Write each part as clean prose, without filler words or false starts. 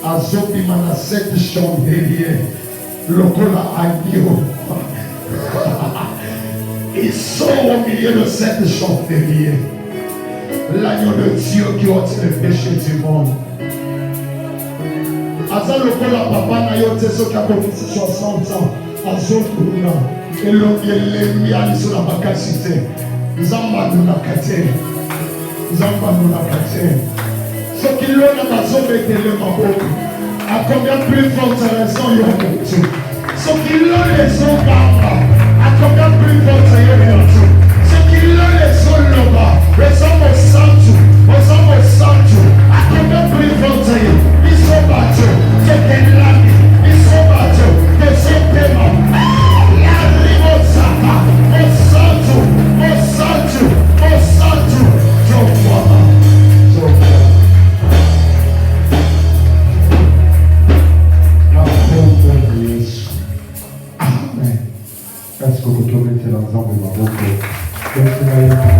Azobima na cette chandelier, lokola agneau. Ils sont au milieu de cette chandelier. L'agneau de Dieu qui ôte le péché du monde. Aza lokola papa na yo teso qui a commencé 60 ans. Azokuna. Elongelemi aliso na bakasite. Zamba nuna kate. Zamba nuna kate. Ce qui l'on a bazombe tele maboko. À combien plus forte raison y'a tout. Ce qui l'on les ont bamba. À combien plus forte y'a tout. Ce qui l'on les ont loba. Ressemble au santu. Ressemble au santu. À combien plus forte y'a. Ils sont battus. C'est des lames. Ils sont battus. Des sépéments. La rive sapa. Au santu. Au santu. Au santu. Je vois. Amen. Est-ce que vous trouvez que c'est l'ensemble de ma boucle? Est-ce que vous avez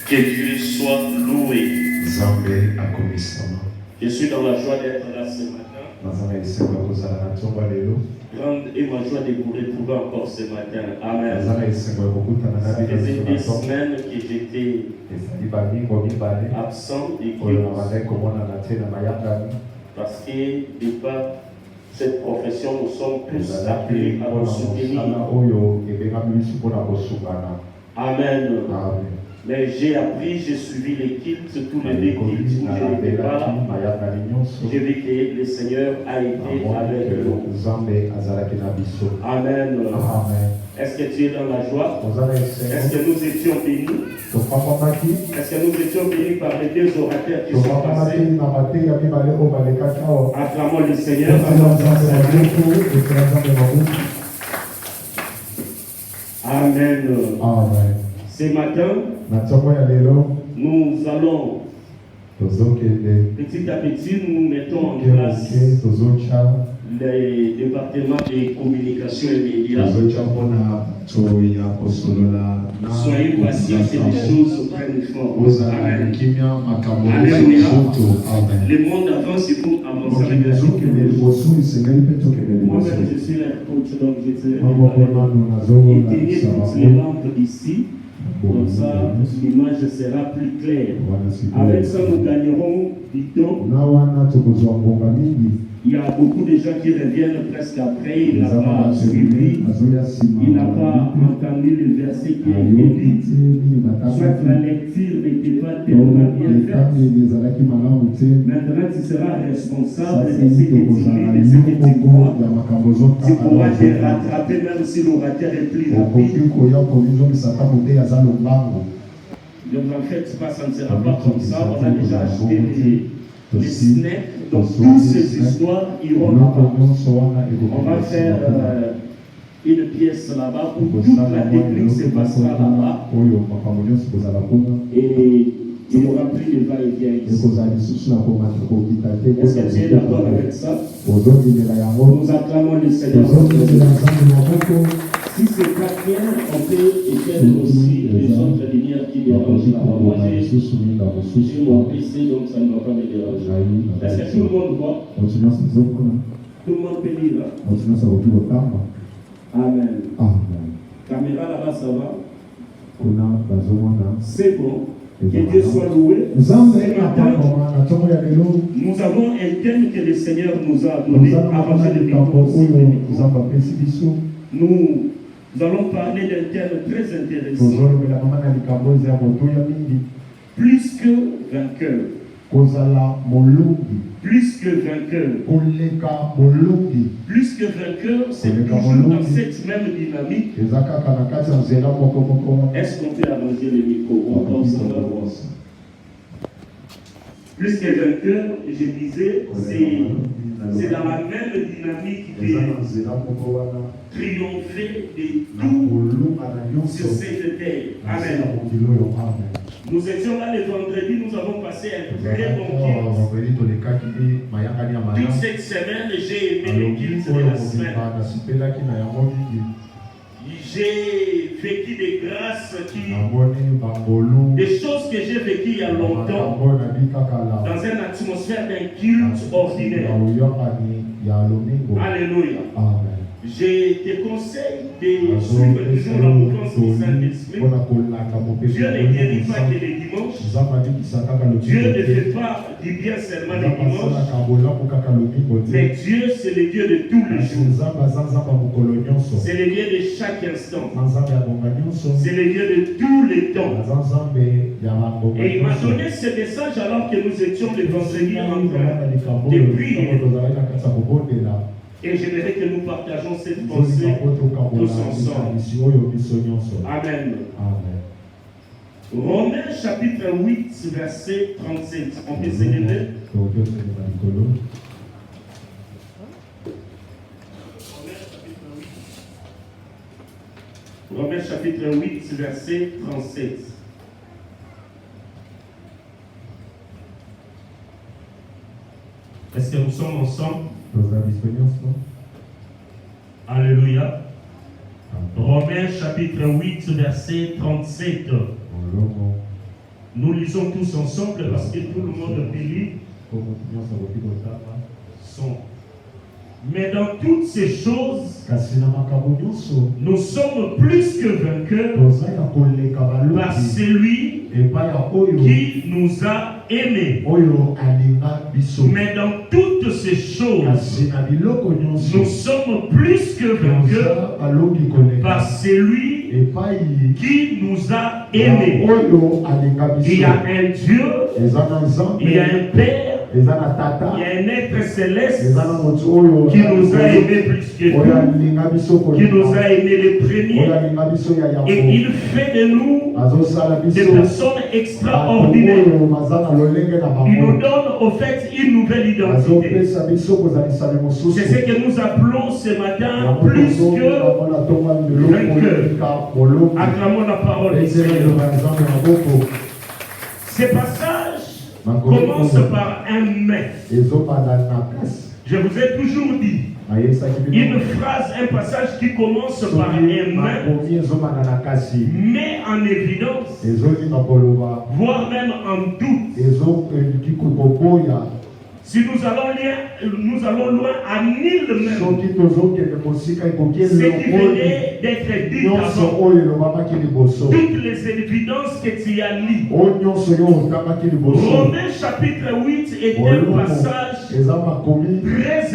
Que Dieu soit loué. Je suis dans la joie d'être là ce matin. Grande est ma joie de vous retrouver encore ce matin. Amen. Ça faisait des semaines que j'étais absent des parce que de par cette profession, nous sommes tous appelés à nous soutenir. Amen. Mais j'ai appris, j'ai suivi l'équipe, tous les deux cultes où je n'étais pas là. J'ai vu que le Seigneur a été avec nous. Amen. Est-ce que tu es dans la joie? Est-ce que nous étions bénis? Est-ce que nous étions bénis par les deux orateurs qui sont passés? Acclamons le Seigneur. Amen. Ce matin, nous allons petit à petit, nous mettons en place les départements de communication et médias. Soyez patients, que les choses prennent forme. Amen. Alléluia. Le monde avance pour avancer avec la vie. Moi-même, je suis un coach, donc je sais éteigner toutes les lampes ici. Comme ça, l'image sera plus claire. Avec ça, nous gagnerons du temps. Il y a beaucoup de gens qui reviennent presque après. Il n'a pas suivi. Il n'a pas entendu le verset qui est écrit. Soit la lecture n'était pas tellement bien faite. Maintenant, tu seras responsable de ce que tu lis, de ce que tu crois. Tu pourras te rattraper même si l'orateur est plus rapide. Ne vous en faites pas, ça ne sera pas comme ça. On a déjà acheté les snacks. Donc toutes ces histoires iront là-bas. On va faire une pièce là-bas où toute la technique se passera là-bas. Et il n'y aura plus de va-et-vient ici. Est-ce que tu es d'accord avec ça? Nous acclamons le Seigneur. Si c'est pas clair, on peut éteindre aussi les autres lumières qui dérangent là-bas. Moi, j'ai mon PC, donc ça ne va pas me déranger. Est-ce que tout le monde voit? Tout le monde peut lire. Amen. Caméra là-bas, ça va? C'est bon. Que Dieu soit loué. Ce matin, nous avons un thème que le Seigneur nous a donné avant de Nous allons parler d'un thème très intéressant. Plus que vainqueur. Plus que vainqueur. Plus que vainqueur, c'est toujours dans cette même dynamique. Est-ce qu'on peut arranger le micro? Plus que vainqueur, je disais, c'est dans la même dynamique de triompher de tout sur cette terre. Amen. Nous étions là le vendredi, nous avons passé un très bon culte. Toute cette semaine, j'ai aimé le culte de la semaine. J'ai vécu des grâces des choses que j'ai vécues il y a longtemps dans une atmosphère d'un culte ordinaire. Alléluia. Je te conseille de suivre toujours la mouvance du Saint-Esprit. Dieu ne guérit pas que les dimanches. Dieu ne fait pas du bien seulement les dimanches. Mais Dieu, c'est le Dieu de tous les jours. C'est le Dieu de chaque instant. C'est le Dieu de tous les temps. Et il m'a donné ce message alors que nous étions le vendredi en train de prier. Et j'aimerais que nous partageons cette pensée tous ensemble. Amen. Romains chapitre 8, verset 37. On peut s'élever. Romains chapitre 8, verset 37. Est-ce que nous sommes ensemble? Alléluia. Romains chapitre 8, verset 37. Nous lisons tous ensemble parce que tout le monde peut lire. Mais dans toutes ces choses, nous sommes plus que vainqueurs par celui qui nous a aimés. Mais dans toutes ces choses, nous sommes plus que vainqueurs par celui qui nous a aimés. Il y a un Dieu, il y a un Père, il y a un être céleste qui nous a aimés plus que nous, qui nous a aimés les premiers, et il fait de nous des personnes extraordinaires. Il nous donne au fait une nouvelle identité. C'est ce que nous appelons ce matin plus que vainqueur. Acclamons la parole du Seigneur. Ces passages commencent par un mais. Je vous ai toujours dit Une phrase, un passage qui commence par un met en évidence, voire même en doute. Si nous allons loin à nul même, ce qui venait d'être dit avant, toutes les évidences que tu as lues. Romains chapitre 8 est un passage très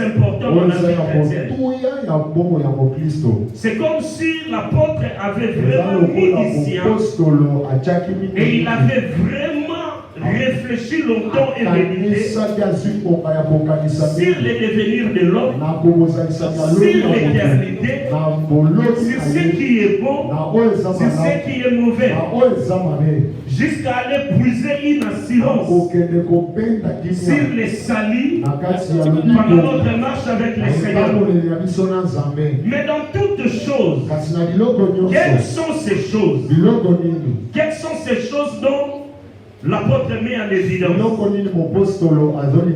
important dans la vie chrétienne. C'est comme si l'apôtre avait vraiment mis ici et il avait vraiment réfléchi longtemps et médité sur le devenir de l'homme, sur l'éternité, sur ce qui est bon, sur ce qui est mauvais, jusqu'à aller puiser une assurance sur les salis pendant notre marche avec le Seigneur. Mais dans toutes choses, quelles sont ces choses? Quelles sont ces choses dont l'apôtre met en évidence?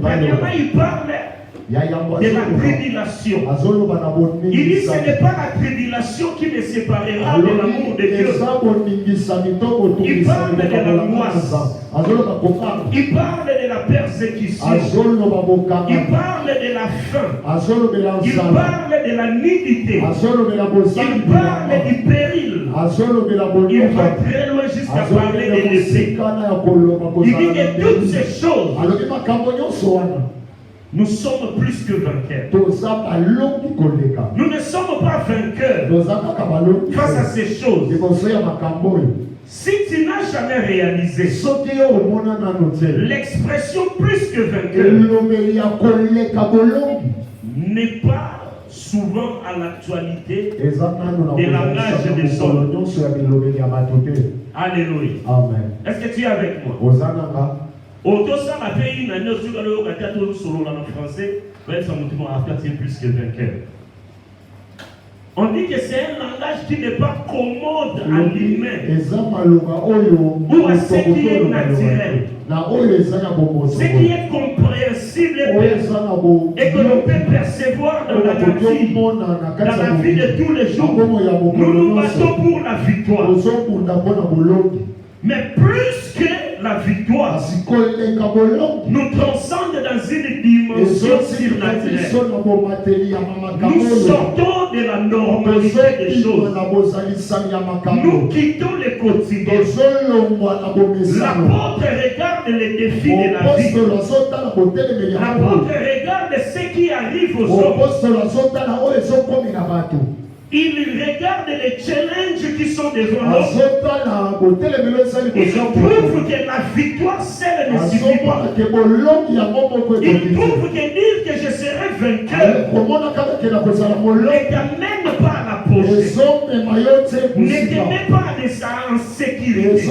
Premièrement, il parle de la tribulation. Il dit ce n'est pas la tribulation qui me séparera de l'amour de Dieu. Il parle de l'angoisse. Il parle de la persécution. Il parle de la faim. Il parle de la nudité. Il parle du péril. Il va très loin jusqu'à parler de l'épée. Il dit que toutes ces choses, nous sommes plus que vainqueurs. Nous ne sommes pas vainqueurs face à ces choses. Si tu n'as jamais réalisé l'expression plus que vainqueur n'est pas souvent à l'actualité des langages des hommes. Alléluia. Amen. Est-ce que tu es avec moi? Autosama pays na nosu kalo katato solo en français, ouais ça montre mon affaire c'est plus que vainqueur. On dit que c'est un langage qui n'est pas commode à l'humain ou à ce qui est naturel, ce qui est compréhensible et que l'on peut percevoir dans la vie de tous les jours. Nous nous battons pour la victoire. Mais plus que la victoire nous transcende dans une dimension surnaturelle. Nous sortons de la normalité des choses. Nous quittons le quotidien. L'apôtre regarde les défis de la vie. L'apôtre regarde ce qui arrive aux hommes. Il regarde les challenges qui sont devant nous. Il prouve que la victoire seule ne suffit pas. Il prouve que dire que je serai vainqueur ne t'amène pas à l'apogée. Ne te met pas en sécurité.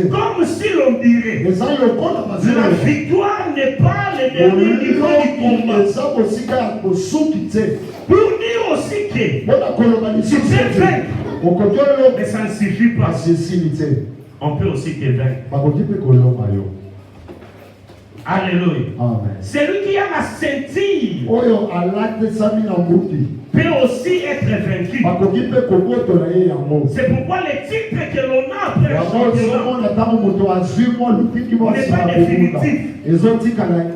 Comme si l'on dirait la victoire n'est pas le dernier niveau du combat. Pour dire aussi que tu peux vaincre, mais ça ne suffit pas. On peut aussi te vaincre. Alléluia. Celui qui a la ceinture peut aussi être vaincu. C'est pourquoi le titre que l'on a après le championnat n'est pas définitif.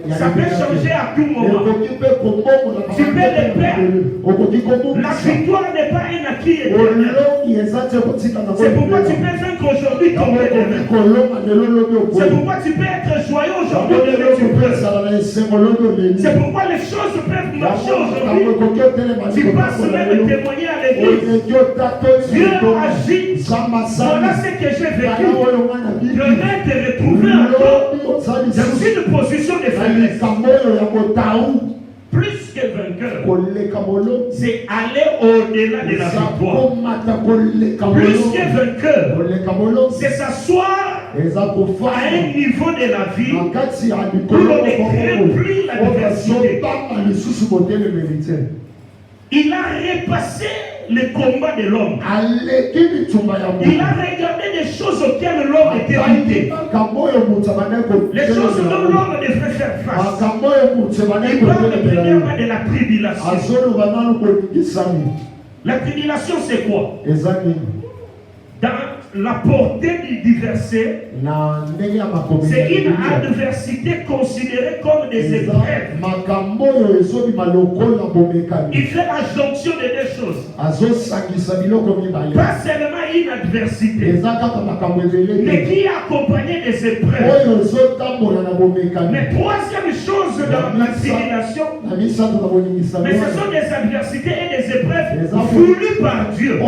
Ça peut changer à tout moment. Tu peux le perdre. La victoire n'est pas un acquis éternel. C'est pourquoi tu peux vaincre aujourd'hui, tomber demain. C'est pourquoi tu peux être joyeux aujourd'hui, demain tu peux. C'est pourquoi les choses peuvent marcher aujourd'hui. Tu passes même témoigner à l'église. Dieu agit. Voilà ce que j'ai vécu. Je vais te retrouver encore dans une position de faiblesse. Plus que vainqueur, c'est aller au-delà de la victoire. Plus que vainqueur, c'est s'asseoir à un niveau de la vie où l'on ne crée plus la diversité. Il a repassé les combats de l'homme. Il a regardé les choses auxquelles l'homme était limité. Les choses dont l'homme devrait faire face. Il parle premièrement de la tribulation. La tribulation, c'est quoi? Dans la portée du verset, c'est une adversité considérée comme des épreuves. Il fait la jonction de deux choses. Pas seulement une adversité, mais qui est accompagnée des épreuves. Mais troisième chose dans la tribulation, mais ce sont des adversités et des épreuves voulues par Dieu.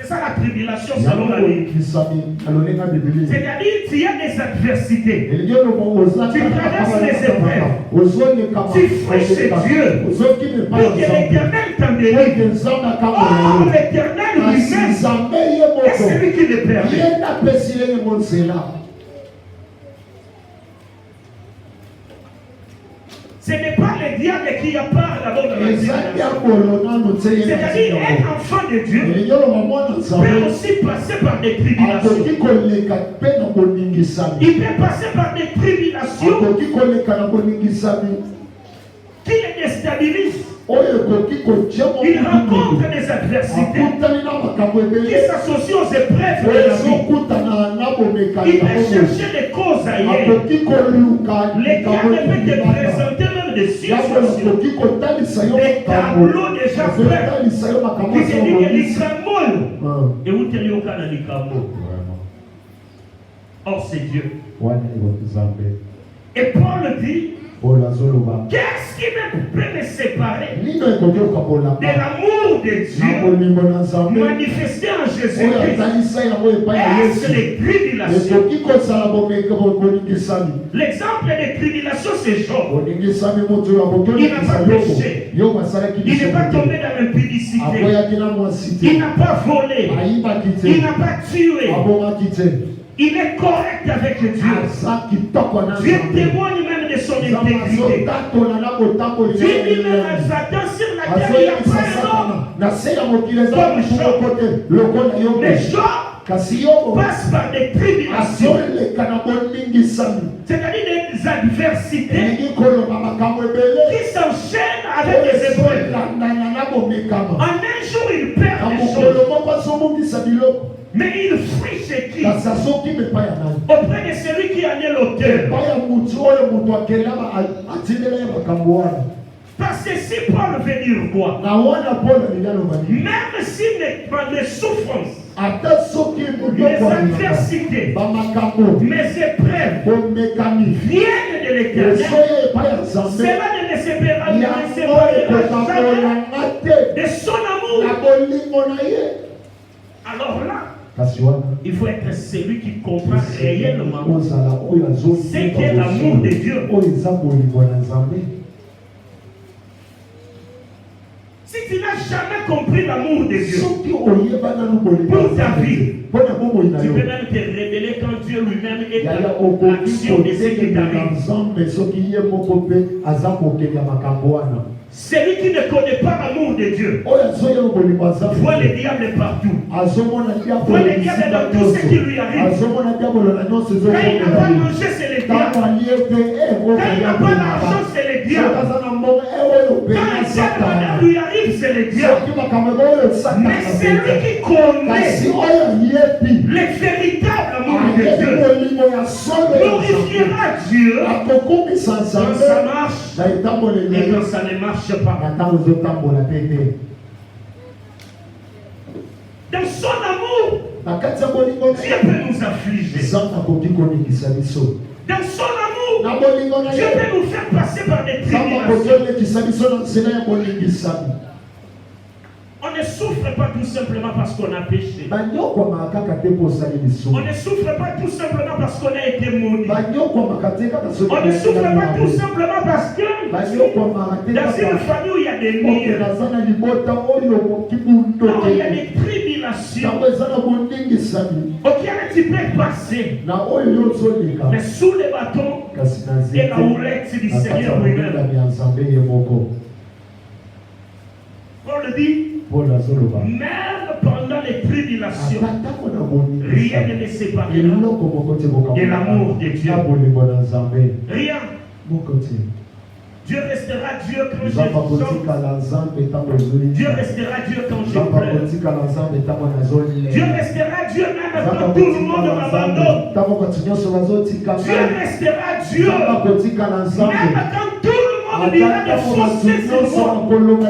C'est ça la tribulation selon la Bible. C'est-à-dire qu'il y a des adversités. Tu traverses les épreuves. Tu friches Dieu pour que l'Éternel t'en délivre. Or, l'Éternel lui-même est celui qui le permet. Ce n'est pas le diable qui a part d'abord de la tribulation. C'est-à-dire un enfant de Dieu peut aussi passer par des tribulations. Il peut passer par des tribulations qui le déstabilisent. Il rencontre des adversités qui s'associent aux épreuves de la vie. Il peut chercher des causes ailleurs. Les diable peut te présenter même des situations, des tableaux déjà faits, qui te disent que l'Ikamol et où tu es au Canada l'Ikamol. Or c'est Dieu. Et Paul dit, qu'est-ce qui peut me séparer de l'amour de Dieu manifesté en Jésus-Christ? Est-ce les tribulations? L'exemple des tribulations, c'est Job. Il n'a pas péché. Il n'est pas tombé dans l'impudicité. Il n'a pas volé. Il n'a pas tué. Il est correct avec Dieu. Dieu témoigne même de son intégrité. Dieu lui-même a Satan sur la terre, il n'y a pas un homme comme Job. Mais Job passe par des tribulations, c'est-à-dire des adversités qui s'enchaînent avec des épreuves. En un jour, il perd des choses. Mais il friche qui auprès de celui qui en est l'auteur. Parce que si Paul veut dire quoi? Même si les souffrances, les adversités, mes épreuves viennent de l'Éternel, cela ne me séparera jamais de son amour. Alors là, il faut être celui qui comprend réellement ce qu'est l'amour de Dieu. Si tu n'as jamais compris l'amour de Dieu pour ta vie, tu peux même te révéler quand Dieu lui-même est dans l'action de ce qui t'arrive. Celui qui ne connaît pas l'amour de Dieu voit le diable partout. Voit le diable dans tout ce qui lui arrive. Quand il n'a pas mangé, c'est le diable. Quand il n'a pas l'argent, c'est le diable. Quand un diable lui arrive, c'est le diable. Mais celui qui connaît le véritable amour de Dieu glorifiera Dieu dans sa marche et quand ça ne marche pas. Dans son amour, Dieu peut nous affliger. Dans son amour, Dieu peut nous faire passer par des tribulations. On ne souffre pas tout simplement parce qu'on a péché. On ne souffre pas tout simplement parce qu'on a été maudit. On ne souffre pas tout simplement parce que dans une famille où il y a des liens, il y a des tribulations auxquelles tu peux passer. Mais sous les bâtons et la houlette du Seigneur lui-même. le dit, même pendant les tribulations, rien ne les séparera de l'amour de Dieu. Rien. Dieu restera Dieu quand je chante. Dieu restera Dieu quand je pleure. Dieu restera Dieu même quand tout le monde m'abandonne. Dieu restera Dieu même quand tout le monde dira de fausser ses mots.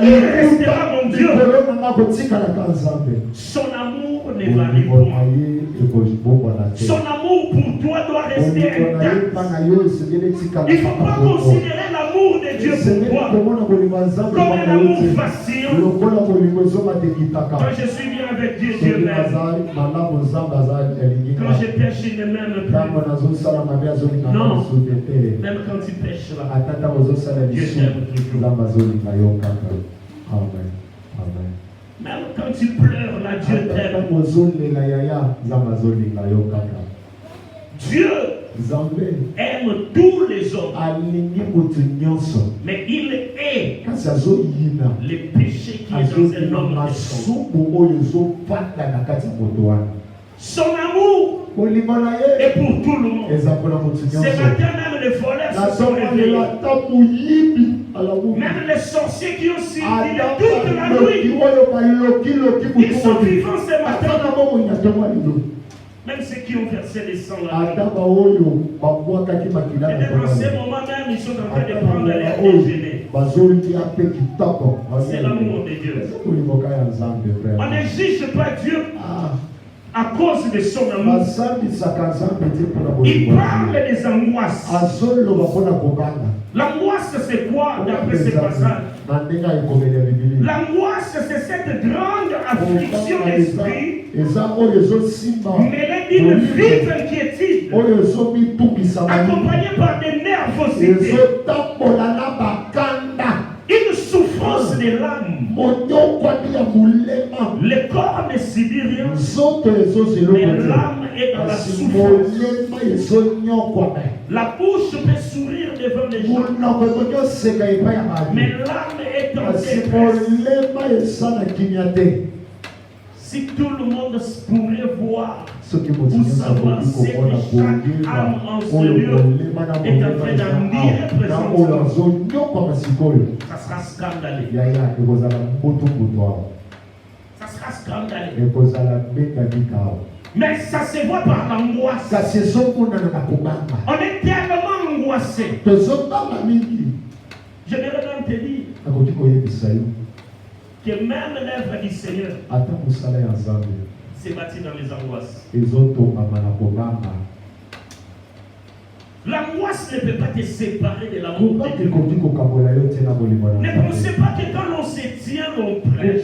Il restera mon Dieu. Son amour ne varie point. Son amour pour toi doit rester intact. Il ne faut pas considérer l'amour de Dieu pour toi comme un amour facile. Quand je suis bien avec Dieu, Dieu m'aime. Quand je pêche, il ne m'aime plus. Non, même quand tu pêches là, Dieu t'aime toujours. Même quand tu pleures là, Dieu t'aime. Dieu aime tous les hommes, mais il hait les péchés qui sont dans un homme. Son amour est pour tout le monde. Ce matin, même les voleurs se sont réveillés. Même les sorciers qui ont suivi toute la nuit, ils sont vivants ce matin. Même ceux qui ont versé des sangs là. Et en ce moment même, ils sont en train de prendre l'air déjeuner. C'est l'amour de Dieu. On n'exige pas Dieu à cause de son amour. Il parle des angoisses. L'angoisse, c'est quoi d'après ce passage? L'angoisse, c'est cette grande affliction d'esprit mêlée d'une vive inquiétude, accompagnée par des nervosités, une souffrance de l'âme. Le corps ne subit rien, mais l'âme est dans la souffrance. La bouche peut sourire devant les gens, mais l'âme est en détresse. Si tout le monde pourrait voir ou savoir ce que chaque âme en ce lieu est en train d'en dire présentement, ça sera scandaleux. Ça sera scandaleux. Mais ça se voit par l'angoisse. On est tellement angoissé. Je vais même te dire que même l'œuvre du Seigneur s'est bâtie dans les angoisses. L'angoisse ne peut pas te séparer de l'amour de Dieu. Ne pensez pas que quand on se tient, on prêche,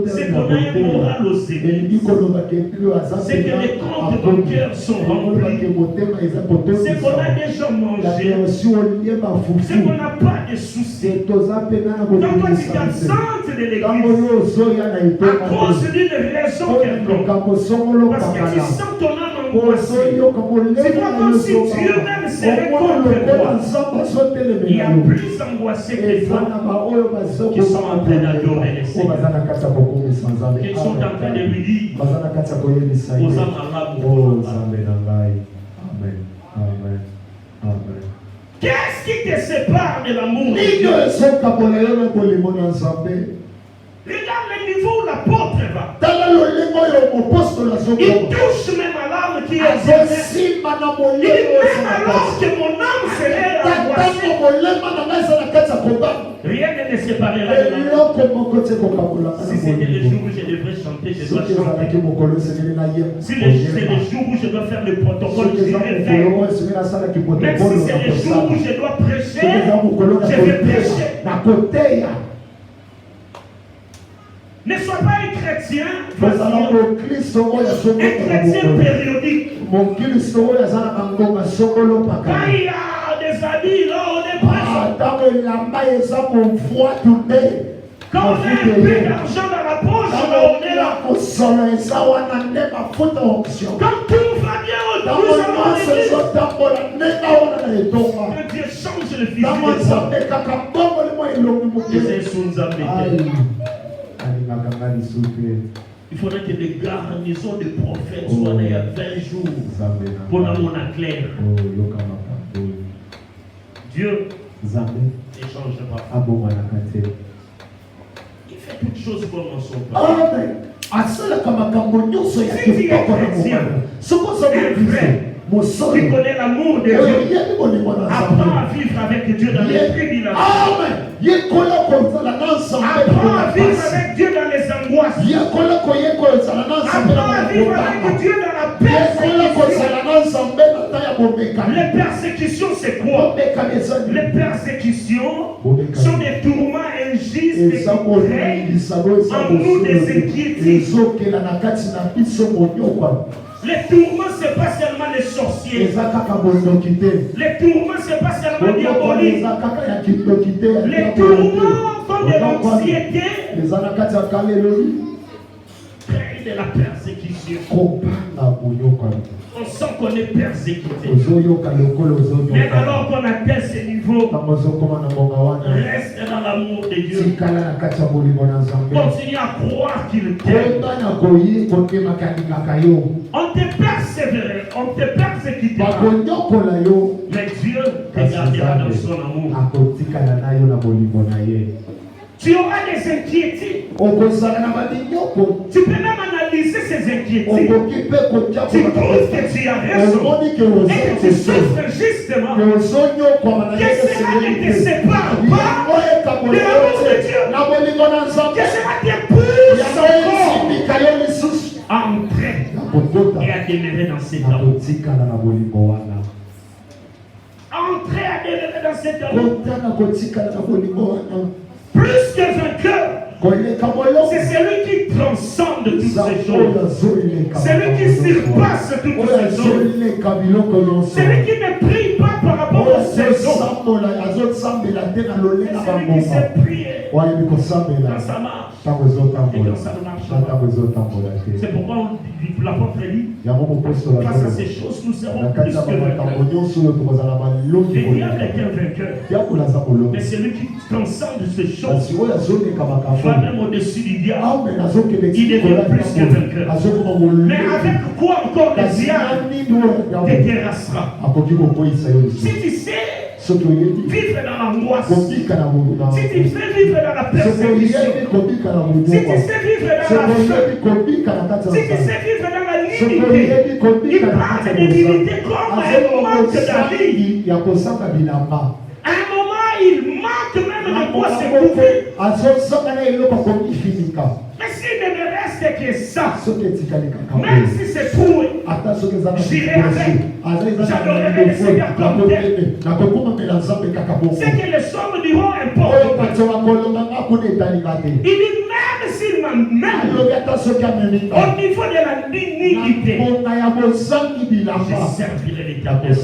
c'est qu'on a un moral aux églises, c'est que les comptes bancaires sont remplis, c'est qu'on a déjà mangé, c'est qu'on n'a pas de soucis. Quand toi tu t'absentes de l'église, à cause d'une raison quelconque, parce que tu sens ton âme angoissée, c'est pas comme si Dieu même serait contre toi. Il y a plus angoissé que toi qui sont en train d'adorer le Seigneur, qui sont en train de lui dire aux âmes à l'amour. Qu'est-ce qui te sépare de l'amour de Dieu? Regarde le niveau où l'apôtre va. Il touche même à l'âme qui est exercée. Il dit même alors que mon âme serait angoissée, rien ne me séparera de l'amour. Si c'était le jour où je devrais chanter, je dois chanter. Si c'est le jour où je dois faire le protocole, je vais faire. Même si c'est le jour où je dois prêcher, je vais prêcher. Ne sois pas un chrétien vacillant, un chrétien périodique. Quand il y a des habits, là, on est présent. Quand on a un peu d'argent dans la poche, là, on est là. Quand tout va bien, nous allons l'église. Quand Dieu change le physique, Il faudrait que des garnisons de prophètes soient là il y a 20 jours pour nous en clair. Dieu ne change pas. Il fait toutes choses comme en son temps. Qui connaît l'amour de Dieu, apprend à vivre avec Dieu dans les tribulations. Apprends à vivre avec Dieu dans les angoisses. Apprends à vivre avec Dieu dans la persécution. Les persécutions, c'est quoi? Les persécutions sont des tourments injustes qui créent en nous des inquiétudes. Les tourments, ce n'est pas seulement les sorciers. Les tourments, ce n'est pas seulement diabolique. Les tourments comme de l'anxiété créent de la persécution. On sent qu'on est persécuté. Mais alors qu'on atteint ce niveau, reste dans l'amour de Dieu. Continue à croire qu'il t'aime. On te persévère, on te persécutera. Mais Dieu te gardera dans son amour. Tu auras des inquiétudes. Tu peux même analyser ces inquiétudes. Tu trouves que tu as raison et que tu souffres justement. Que cela ne te sépare pas de l'amour de Dieu. Que cela te pousse encore à entrer et à demeurer dans cet amour. Entrer à demeurer dans cet amour. Plus que vainqueur, c'est celui qui transcende toutes ces choses. Celui qui surpasse toutes ces choses. Celui qui ne prie pas par rapport aux saisons. Celui qui sait prier dans sa marche et dans sa marche. C'est pourquoi l'apôtre dit, face à ces choses, nous serons plus que vainqueurs. Le diable est un vainqueur. Mais celui qui transcende ces choses va même au-dessus du diable. Il devient plus que vainqueur. Mais avec quoi encore le diable te terrassera? Si tu sais vivre dans l'angoisse, si tu sais vivre dans la persécution, si tu sais vivre dans la faim, si tu sais vivre dans la limité, il parle de limité comme un manque d'avis. À un moment, il manque même de quoi se couvrir. Mais s'il ne me reste que ça, même si c'est troué, j'irai avec. J'adorerai le Seigneur comme tel. C'est que les sommes diront importe. Il dit même s'il m'amène au niveau de la dignité, je servirai l'Éternel.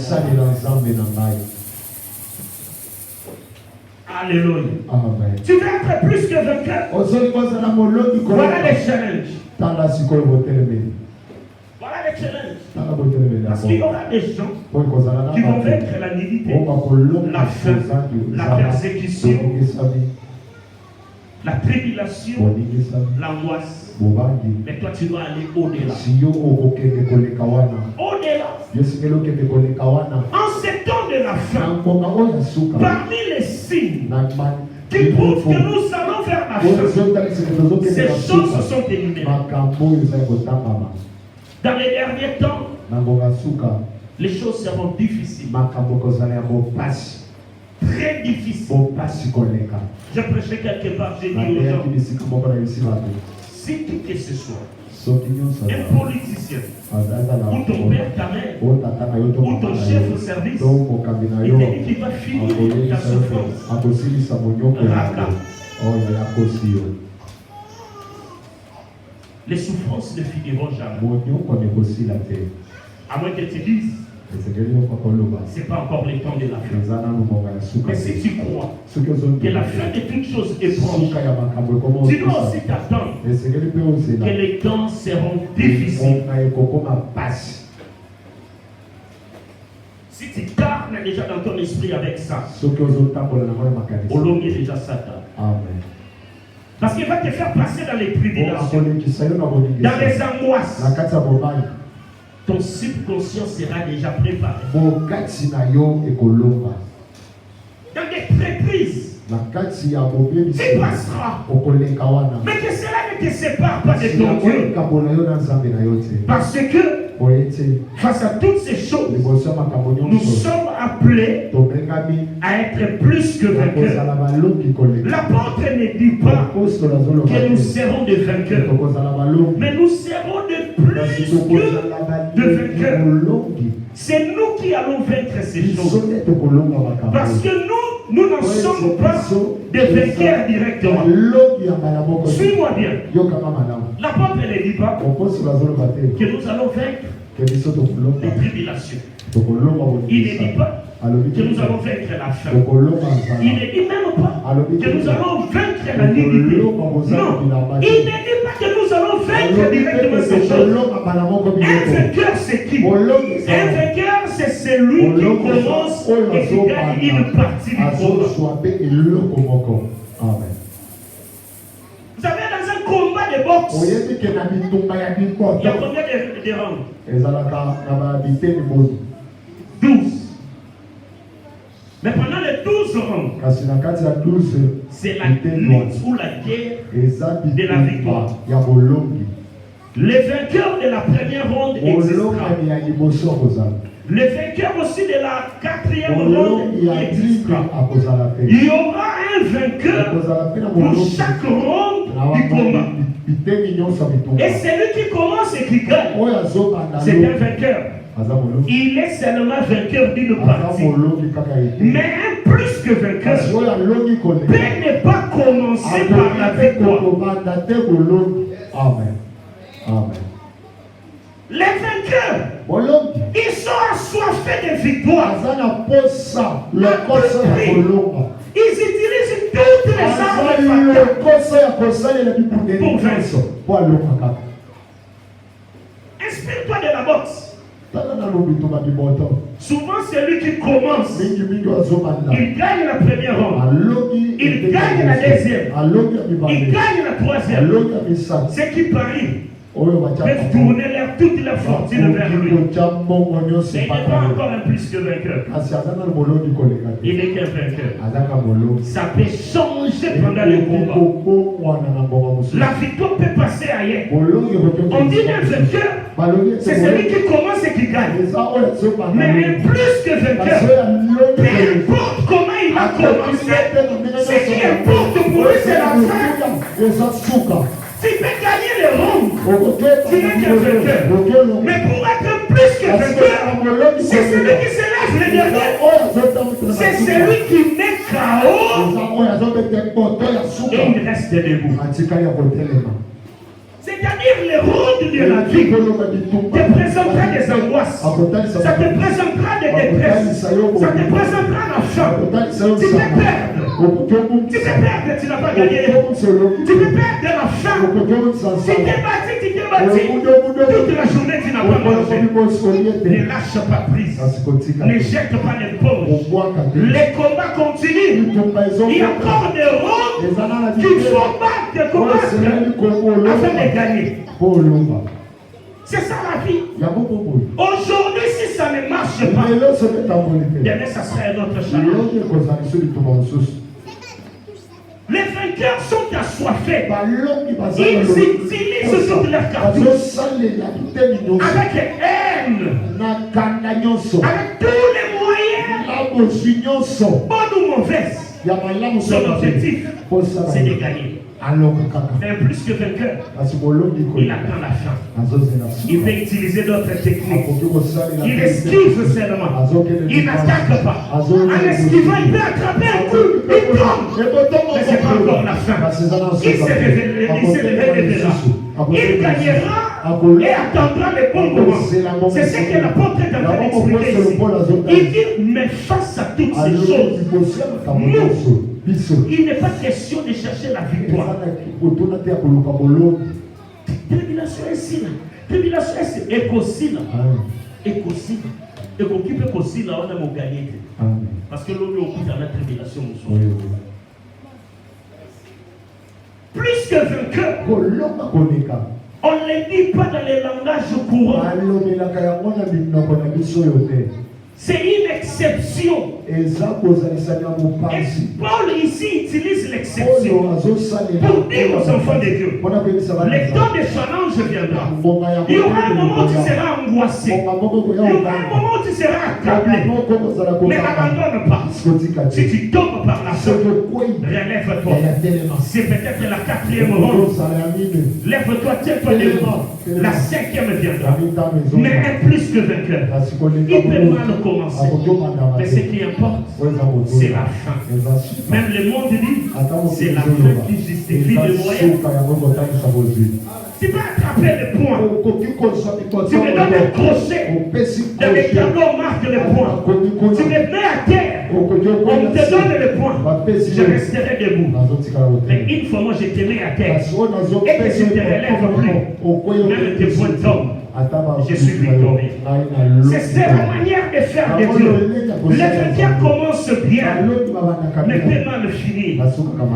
Alléluia. Tu veux être plus que vainqueur. Voilà les challenges. Voilà les challenges. Parce qu'il y aura des gens qui vont vaincre la nudité, la faim, la persécution, la tribulation, l'angoisse. Mais toi tu dois aller au-delà. Au-delà. En ces temps de la fin, parmi les signes qui prouvent que nous allons vers la fin, ces choses sont énumérées. Dans les derniers temps, les choses seront difficiles. Très difficiles. Je prêchais quelque part, j'ai dit aux gens, si qui que ce soit, un politicien, ou ton père, ta mère, ou ton chef au service, il te dit qu'il va finir ta souffrance. Raka. Les souffrances ne finiront jamais. À moins que tu dises, ce n'est pas encore le temps de la fin. Mais si tu crois que la fin de toutes choses est proche, tu dois aussi t'attendre que les temps seront difficiles. Si tu gardes est déjà dans ton esprit avec ça. Olongue déjà Satan. Amen. Parce qu'il va te faire passer dans les tribulations, dans les angoisses. Ton subconscient sera déjà préparé. Dans des méprises. Tu passeras. Mais que cela ne te sépare pas de ton Dieu. Parce que face à toutes ces choses, nous sommes appelés à être plus que vainqueurs. L'apôtre ne dit pas que nous serons des vainqueurs, mais nous serons de plus que de vainqueurs. C'est nous qui allons vaincre ces choses. Parce que nous n'en sommes pas des vainqueurs directement. Suis-moi bien. L'apôtre ne dit pas que nous allons vaincre les tribulations. Il ne dit pas que nous allons vaincre la faim. Il ne dit même pas que nous allons vaincre la nudité. Non, il ne dit pas que nous allons vaincre directement ces choses. Un vainqueur, c'est qui? Un vainqueur, c'est celui qui commence et qui gagne une partie du combat. Amen. Vous savez, dans un combat de boxe, il y a combien de rounds? 12. Mais pendant les 12 rounds, c'est la lutte ou la guerre de la victoire. Les vainqueurs de la première ronde existera. Les vainqueurs aussi de la quatrième ronde existera. Il y aura un vainqueur pour chaque ronde du combat. Et celui qui commence et qui gagne, c'est un vainqueur. Il est seulement vainqueur d'une partie. Mais un plus que vainqueur peut ne pas commencer par la victoire. Amen. Amen. Les vainqueurs, ils sont assoiffés de victoire. Ils utilisent toutes les armes pour vaincre. Inspire-toi de la boxe. Souvent, celui qui commence, il gagne la première ronde, il gagne la deuxième, il gagne la troisième. Ceux qui parient peuvent tourner toute leur fortune vers lui. Mais il n'est pas encore un plus que vainqueur. Il n'est qu'un vainqueur. Ça peut changer pendant le combat. La victoire peut passer ailleurs. On dit un vainqueur, c'est celui qui commence et qui gagne. Mais un plus que vainqueur, peu importe comment il a commencé, ce qui importe pour lui, c'est la fin. Tu peux gagner les ronds, tu n'es qu'un vainqueur. Mais pour être plus que vainqueur, c'est celui qui se lève le dernier. C'est celui qui met KO et il reste debout. C'est-à-dire les rondes de la vie te présentera des angoisses, ça te présentera des détresses, ça te présentera la faim. Tu peux perdre, tu n'as pas gagné. Tu peux perdre la faim. Si tu t'es battu, toute la journée tu n'as pas mangé. Ne lâche pas prise, ne jette pas l'épaule. Les combats continuent. Il y a encore des rondes qu'il faut battre, combattre afin de gagner. C'est ça la vie. Aujourd'hui, si ça ne marche pas, demain ça sera un autre challenge. Les vainqueurs sont assoiffés. Ils utilisent toutes leurs cartouches avec haine, avec tous les moyens, bonnes ou mauvaises. Son objectif, c'est de gagner. Mais plus que vainqueur, il attend la fin. Il veut utiliser d'autres techniques. Il esquive seulement. Il n'attaque pas. En esquivant, il peut attraper un coup. Il tombe. Mais ce n'est pas encore la fin. Il se révélera. Il gagnera et attendra le bon moment. C'est ce que l'apôtre est en train d'expliquer ici. Il dit, mais face à toutes ces choses, nous, il n'est pas question de chercher la victoire. Tribulation est ici. Tribulation est ici. Écosile. Et qu'on occupe aussi là, on a mon gagné. Parce que l'on est au bout de la tribulation. Plus que vainqueur. On ne le dit pas dans les langages courants. C'est une exception. Et Paul ici utilise l'exception pour dire aux enfants de Dieu, le temps de challenge viendra. Il y aura un moment où tu seras angoissé. Il y aura un moment où tu seras accablé. Mais n'abandonne pas. Si tu tombes par la faute, relève-toi. C'est peut-être la 4e ronde. Lève-toi, tiens-toi debout. La 5e viendra. Mais un plus que vainqueur. Il peut mal commencer. Mais ce qui importe, c'est la fin. Même le monde dit, c'est la fin qui justifie le moyen. Tu peux attraper le point. Tu me donnes un crochet. Dans les tableaux, marque le point. Tu me mets à terre. On te donne le point. Je resterai debout. Mais une fois, moi, je te mets à terre. Et que tu ne te relèves plus. Même tes points tombent. Je suis victorieux. C'est la manière de faire de Dieu. Le vainqueur commence bien, mais peut mal finir.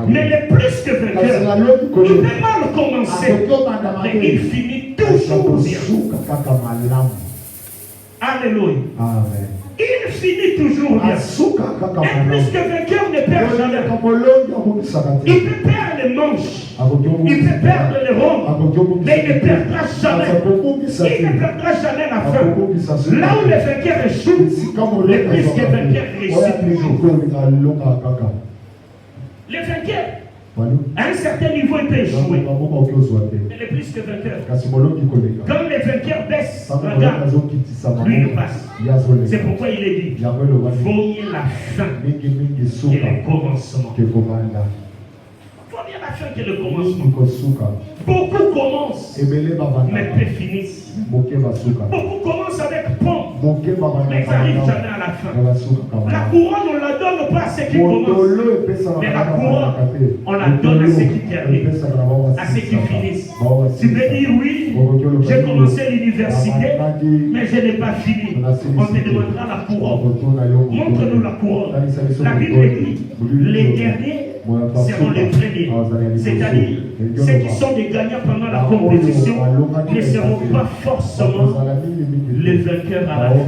Mais le plus que vainqueur, il peut mal commencer, mais il finit toujours bien. Alléluia. Amen. Il finit toujours bien. Un plus que vainqueur ne perd jamais. Il peut perdre les manches. Il peut perdre les ronds. Mais il ne perdra jamais. Il ne perdra jamais la fin. Là où le vainqueur échoue, le plus que vainqueur réussit toujours. Le vainqueur, à un certain niveau, il peut échouer. Mais le plus que vainqueur, quand le vainqueur baisse, regarde, lui il passe. C'est pourquoi il est dit, vaut mieux la fin que le commencement. Vaut mieux la fin que le commencement. Beaucoup commencent, mais peu finissent. Beaucoup commencent avec pompe, mais ils n'arrivent jamais à la fin. La couronne, on ne la donne pas à ceux qui commencent, mais la couronne, on la donne à ceux qui terminent, à ceux qui finissent. Tu peux dire oui, j'ai commencé l'université, mais je n'ai pas fini. On te demandera la couronne. Montre-nous la couronne. La Bible dit, les derniers seront les premiers. C'est-à-dire, ceux qui sont des gagnants pendant la compétition ne seront pas forcément les vainqueurs à la fin.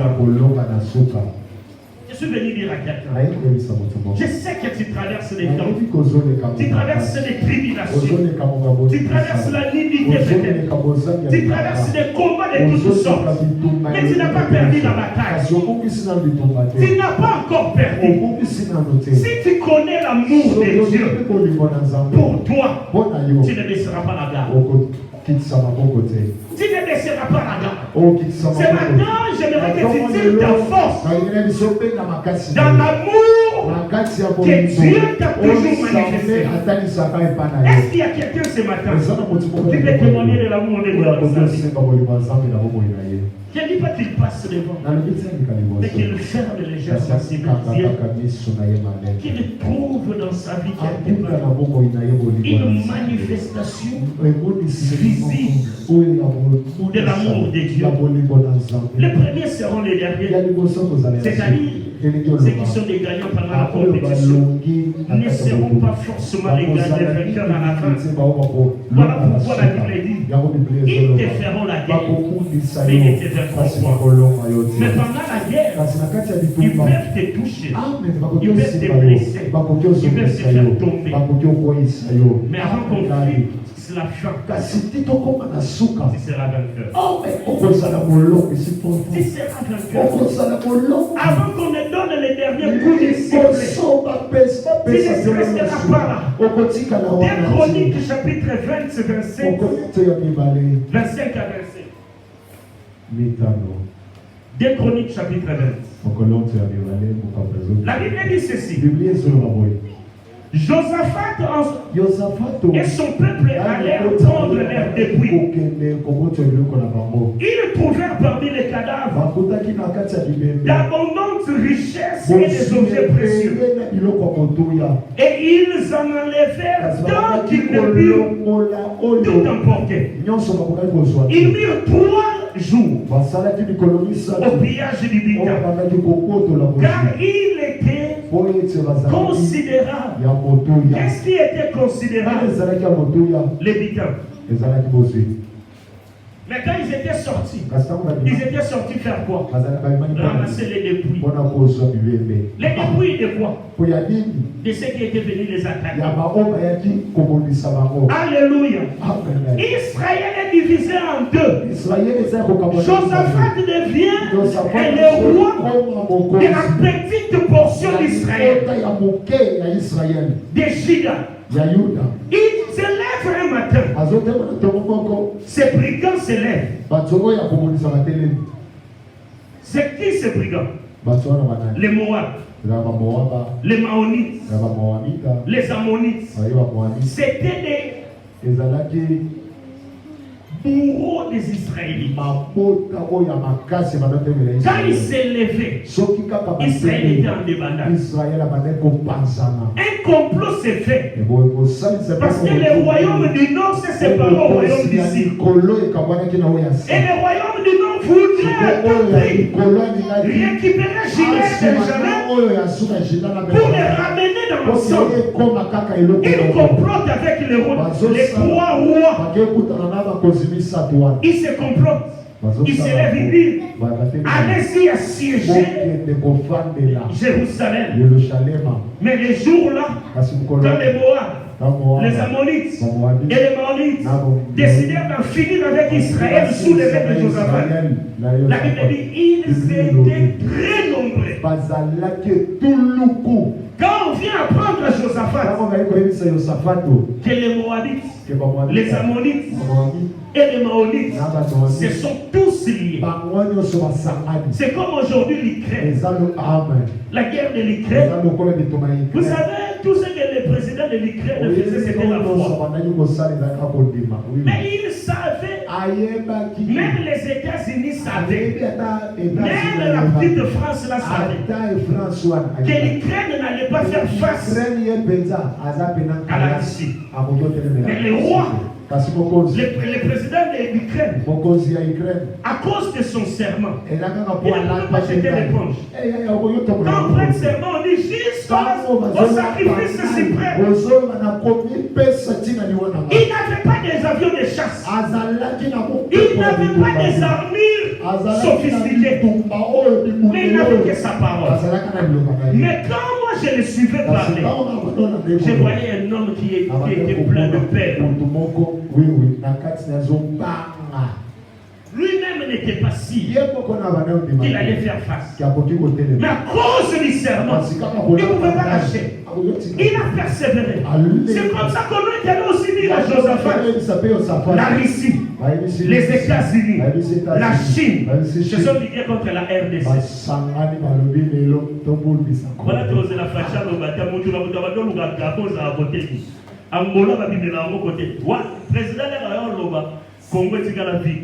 Je suis venu dire à quelqu'un, je sais que tu traverses les temps, tu traverses les tribulations, tu traverses la limite, tu traverses des combats de toutes sortes, mais tu n'as pas perdu la bataille. Tu n'as pas encore perdu. Si tu connais l'amour de Dieu pour toi, tu ne baisseras pas la garde. Tu ne baisseras pas la garde. Ce matin, j'aimerais que tu tires ta force dans l'amour que Dieu t'a toujours manifesté. Est-ce qu'il y a quelqu'un ce matin qui peut témoigner de l'amour de Dieu dans sa vie? Je ne dis pas qu'il passe devant, mais qu'il ferme les gens sensibilisés, qu'il trouve dans sa vie quelque part une manifestation visible de l'amour de Dieu. Les premiers seront les derniers, c'est-à-dire ceux qui sont des gagnants pendant la compétition ne seront pas forcément les vainqueurs à la fin. Voilà pourquoi la Bible dit, ils te feront la guerre, mais ils ne te vaincront pas. Mais pendant la guerre, ils peuvent te toucher, ils peuvent te blesser, ils peuvent te faire tomber. Mais avant qu'on finisse la fin, tu seras vainqueur. Tu seras vainqueur. Avant qu'on ne donne les derniers coups de sifflet, tu ne resteras pas là. 2 Chroniques chapitre 20, 25 à 27. 2 Chroniques chapitre 20. La Bible dit ceci. Josaphat et son peuple allèrent prendre leur dépouille. Ils trouvèrent parmi les cadavres d'abondantes richesses et des objets précieux. Et ils en enlevèrent tant qu'ils ne purent tout emporter. Ils mirent 3 jours au pillage du Bita. Car il était considérable. Qu'est-ce qui était considérable? Les Bita. Mais quand ils étaient sortis faire quoi? Ramasser les dépouilles. Les dépouilles de quoi? De ceux qui étaient venus les attaquer. Alléluia. Israël est divisé en deux. Josaphat devient le roi de la petite portion d'Israël. De Juda. Il se lève un matin. Ces brigands se lèvent. C'est qui ces brigands? Les Moab, les Maonites, les Ammonites. C'était des bourreaux des Israélites. Quand il s'est levé, Israël était en débandade. Un complot s'est fait. Parce que le royaume du Nord s'est séparé au royaume du Sud. Et le royaume du Nord voudrait à tout prix récupérer Juda et Benjamin pour les ramener dans le sang. Il complote avec les trois rois. Il se complote. Il se lève et dit, allez-y assiéger Jérusalem. Mais les jours-là, quand les Moab, les Ammonites et les Maonites décidèrent d'en finir avec Israël sous les mains de Josaphat, la Bible dit, ils étaient très nombreux. Quand on vient apprendre à Josaphat que les Moabites, les Ammonites et les Maonites, ce sont tous liés. C'est comme aujourd'hui l'Ukraine. La guerre de l'Ukraine. Vous savez, tout ce que le président de l'Ukraine faisait, c'était la foi. Mais il savait, même les États-Unis savaient, même la petite France la savait, que l'Ukraine n'allait pas faire face à la Russie. Mais le roi, le président de l'Ukraine, à cause de son serment, il n'a pas jeté l'éponge. Quand on prend le serment, on dit jusqu'au sacrifice suprême. Il n'avait pas des avions de chasse. Il n'avait pas des armures sophistiquées. Mais il n'avait que sa parole. Mais quand moi je le suivais parler, je voyais un homme qui était plein de paix. Lui-même n'était pas sûr qu'il allait faire face. Mais à cause du serment, il ne pouvait pas lâcher. Il a persévéré. C'est comme ça qu'on est allé aussi dire à Josaphat, la Russie, les États-Unis, la Chine se sont ligués contre la RDC. Voilà que la facha au bâtiment, tu vas Angola va bien là au côté. Wa président de la Loba, Congo tika la vie.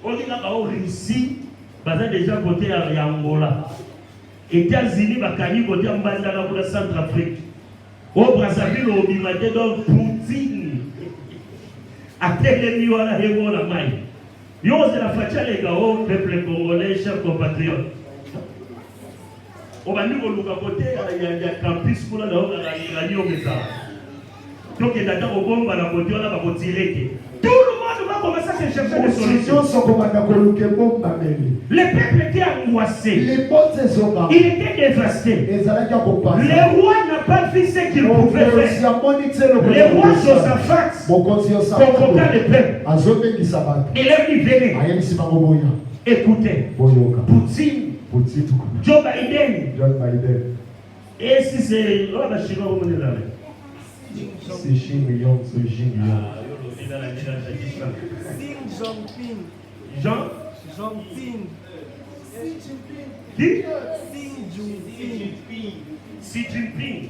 On dit là au Russie, bazar déjà côté à Angola. États-Unis va kani côté Mbanda la pour la Centrafrique. Au Brazzaville au Bimate donc Poutine. A télé miwala hebo la mai. Yo c'est la facha les gars au peuple congolais, chers compatriotes. On va nous le côté il y a campus pour la radio donc il y a au bombe à la côté on va tirer. Tout le monde va commencer à se chercher des solutions. Le peuple était angoissé. Il était dévasté. Le roi n'a pas fait ce qu'il pouvait faire. Le roi Josaphat convoqua le peuple. Il a dit venez. Écoutez. Poutine. Joe Biden. Et si c'est. Oh, la Chine, on est là. C'est Chine, millions, c'est Chine. Jean Jean-Ping. Qui? Xi Jinping.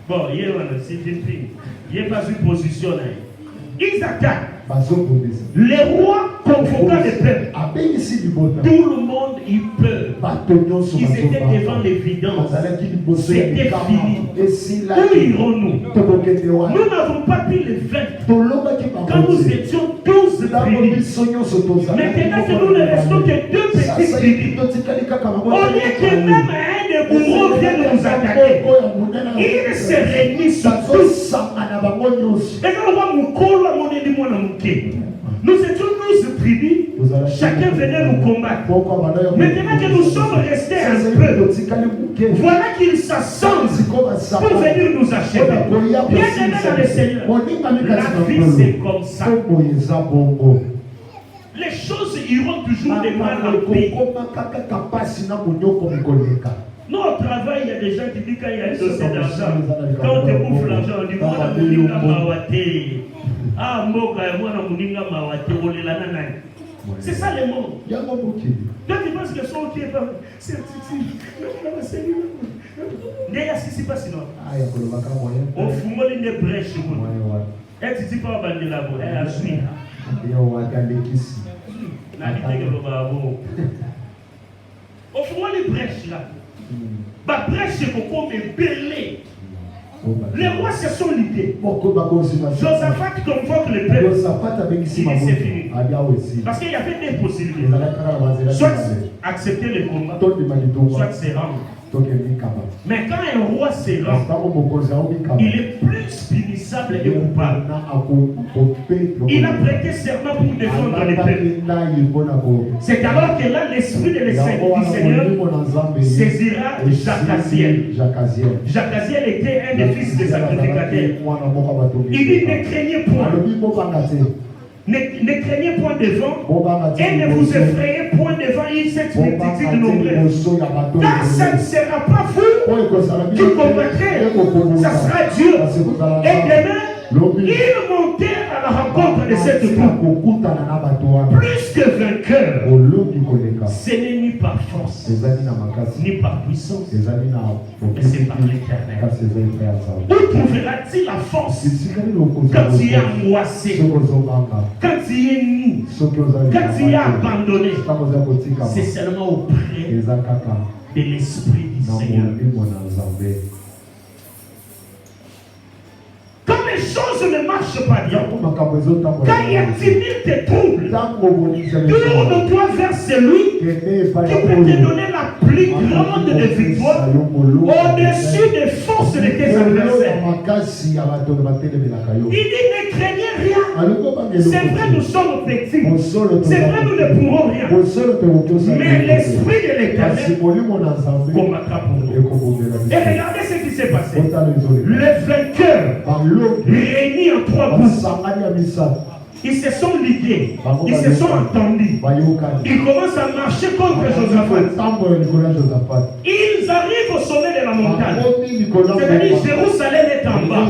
Bon, il y a Xi Jinping. Il n'y a pas une position. Ils attaquent. Les rois convoquant le peuple. Tout le monde y peut. ils étaient devant l'évidence. C'était fini. Où irons-nous? Nous n'avons pas pu les vaincre quand nous étions 12 tribus. Maintenant que nous ne restons que 2 petites tribus, au lieu que même un des bourreaux vienne nous attaquer, ils se réunissent tous. Et nous étions 12 tribus, chacun venait nous combattre. Maintenant que nous sommes restés un peu, voilà qu'ils s'assemblent pour venir nous achever. Bien aimé dans le Seigneur, la vie c'est comme ça. Les choses iront toujours de mal en pis. Nous, au travail, il y a des gens qui disent quand il y a un dossier d'argent, quand on te bouffe l'argent, on dit moi, on a mouninga mawate. Ah, moka, moi, on a mouninga mawate, on est là, nanana. C'est ça le monde. Donc, ils pensent que son qui est pas. C'est titi. N'est-ce que c'est pas sinon. Au fond, il y a des brèches. Et tu dis pas, on va là-bas. Elle a suivi. Au fond, les brèches là. Bah, brèche, c'est beaucoup, mais belé. Les rois se sont ligués. Josaphat convoque le peuple. Il dit c'est fini. Parce qu'il y avait des possibilités. Soit accepter le combat, soit se rendre. Mais quand un roi se rend, il est plus punissable et coupable. Il a prêté serment pour défendre les peuples. C'est alors que là, l'esprit de du Seigneur saisira Jacaziel. Jacaziel était un des fils des sacrificateurs. Il dit ne craignez point. Ne craignez point devant et ne vous effrayez point devant cette multitude nombreuse. Car ça ne sera pas vous qui combattrez, ça sera Dieu. Et demain, ils montèrent à la rencontre de cette troupe. Plus que vainqueur, ce n'est ni par force, ni par puissance, mais c'est par l'Éternel. Où trouveras-tu la force quand tu es angoissé, quand tu es nu, quand tu es abandonné? C'est seulement auprès de l'Esprit du Seigneur. Quand les choses ne marchent pas bien, quand il y a tumulte et trouble, tourne-toi vers celui qui peut te donner la plus grande des victoires au-dessus des forces de tes adversaires. Il dit ne craignez rien. C'est vrai, nous sommes petits. C'est vrai, nous ne pourrons rien. Mais l'Esprit de l'Éternel combattra pour nous. Et regardez ce qui s'est passé. Les vainqueurs réunis en 3 groupes. Ils se sont ligués, ils se sont entendus. Ils commencent à marcher contre Josaphat. Ils arrivent au sommet de la montagne. C'est-à-dire Jérusalem est en bas.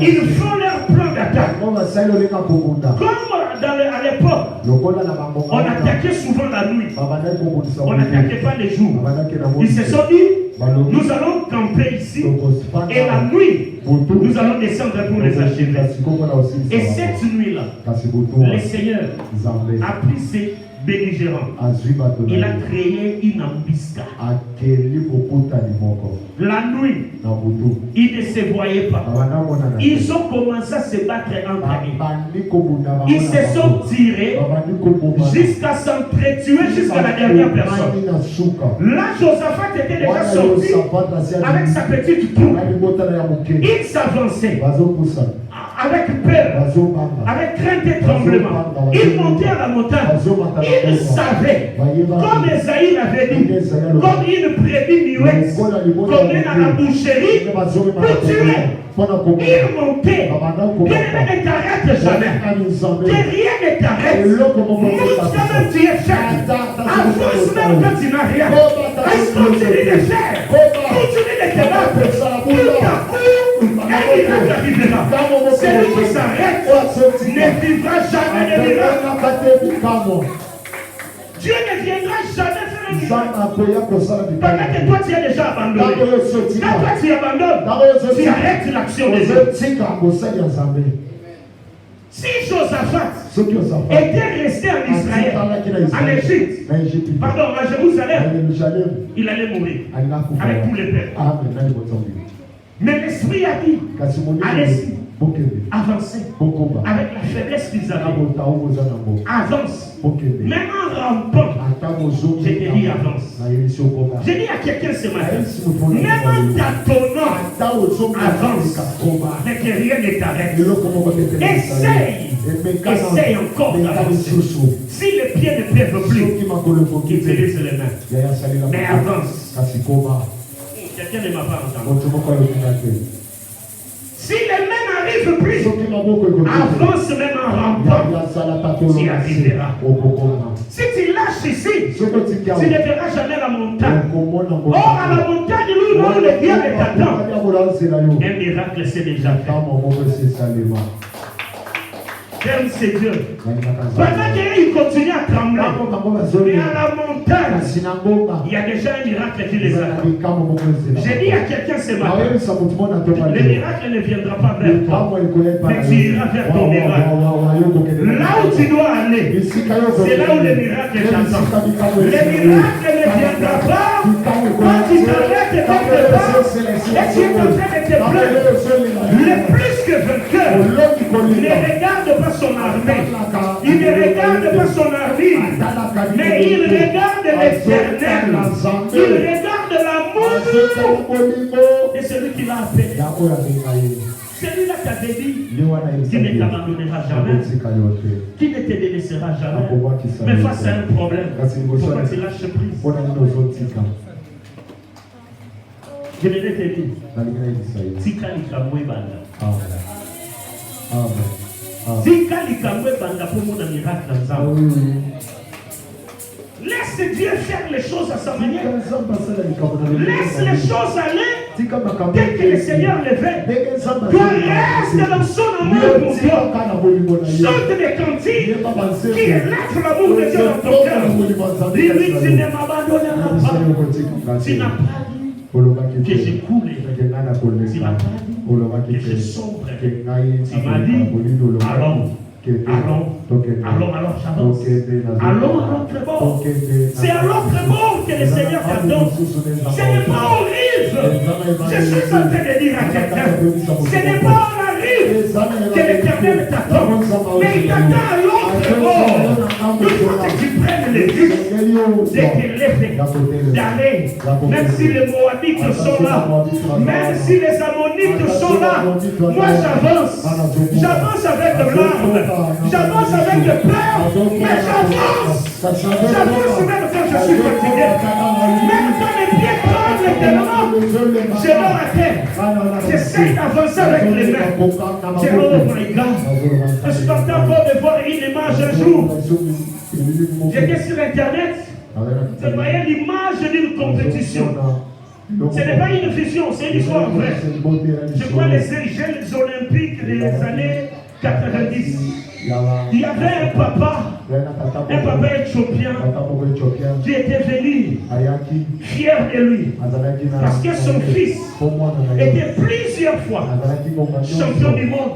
Ils font leur plan d'attaque. Comme à l'époque, on attaquait souvent la nuit. On n'attaquait pas les jours. Ils se sont dit, nous allons camper ici. Et la nuit, nous allons descendre pour les achever. Et cette nuit-là, le Seigneur a pris ses belligérants. Il a créé une embuscade. La nuit, ils ne se voyaient pas. Ils ont commencé à se battre entre eux. Ils se sont tirés jusqu'à s'entretuer jusqu'à la dernière personne. Là, Josaphat était déjà sorti avec sa petite troupe. Il s'avançait avec peur, avec crainte et tremblement. Il montait à la montagne. Il savait, comme Esaïe l'avait dit, comme une brebis muette qu'on met dans la boucherie pour tuer. Il montait. Rien ne t'arrête jamais. Que rien ne t'arrête. Monte même tu es faible. Avance même quand tu n'as rien. Reste continue de faire. Continue de te battre. Tout à coup, un miracle arrivera. Celui qui s'arrête ne vivra jamais de miracle. Dieu ne viendra jamais faire un miracle. Pendant que toi tu as déjà abandonné. Quand toi tu abandonnes, tu arrêtes l'action des autres. Si Josaphat était resté en Israël, en Égypte, pardon, à Jérusalem, il allait mourir avec tous les peuples. Mais l'Esprit a dit, allez-y, avancez avec la faiblesse qu'ils avaient. Avance. Même en rampant, je te dis avance. J'ai dit à quelqu'un ce matin, même en tâtonnant, avance. Mais que rien ne t'arrête. Essaye encore d'avancer. Si les pieds ne peuvent plus, utilise les mains. Mais avance. Quelqu'un ne m'a pas entendu. Si les mains n'arrivent plus, avance même en rampant, tu y arriveras. Si tu lâches ici, tu ne verras jamais la montagne. Or, à la montagne, nous, le diable t'attend. Un miracle, c'est déjà fait. J'aime ces dieux. Pendant qu'ils continuent à trembler, mais à la montagne, il y a déjà un miracle qui les attend. J'ai dit à quelqu'un ce matin, le miracle ne viendra pas vers toi, mais tu iras vers ton miracle. Là où tu dois aller, c'est là où le miracle t'attend. Le miracle ne viendra pas quand tu t'arrêtes quelque part et tu es en train de te plaindre. Le plus que vainqueur ne regarde pas son armée, il ne regarde pas son armure, mais il regarde l'Éternel, il regarde l'amour de celui qui l'a appelé. Celui-là t'avait dit, qui ne t'abandonnera jamais, qui ne te délaissera jamais. Mais face à un problème, pourquoi tu lâches prise? Je vais te dire, Tika likamwe banda. Tika likamwe banda pour mon miracle dans laisse Dieu faire les choses à sa manière. Laisse les choses aller. Dès que le Seigneur les veut, toi reste dans son amour pour toi. Chante des cantiques qui élèvent l'amour de Dieu dans ton cœur. Dis-lui, tu ne m'abandonneras pas. Tu n'as pas dit que je coule. Tu n'as pas dit que je sombre. Tu m'as dit, alors j'avance. Allons, très bon. C'est à l'autre bord que le Seigneur t'attend. Ce n'est pas au rive. Je suis en train de dire à quelqu'un, ce n'est pas à la rive que l'Éternel t'attend, mais il t'attend à l'autre bord. Il faut que tu prennes le but de te lever, d'aller, même si les Moabites sont là, même si les Ammonites sont là, moi j'avance. J'avance avec l'arme. J'avance avec le peur, mais j'avance. J'avance même quand je suis fatigué. Même quand mes pieds tremblent tellement, je dors à terre. J'essaie d'avancer avec les mains. Oh my God. Je suis en train de voir une image un jour. J'étais sur Internet. Je voyais l'image d'une compétition. Ce n'est pas une fiction, c'est une histoire vraie. Je crois les Jeux olympiques des années 90. Il y avait un papa éthiopien qui était venu fier de lui parce que son fils était plusieurs fois champion du monde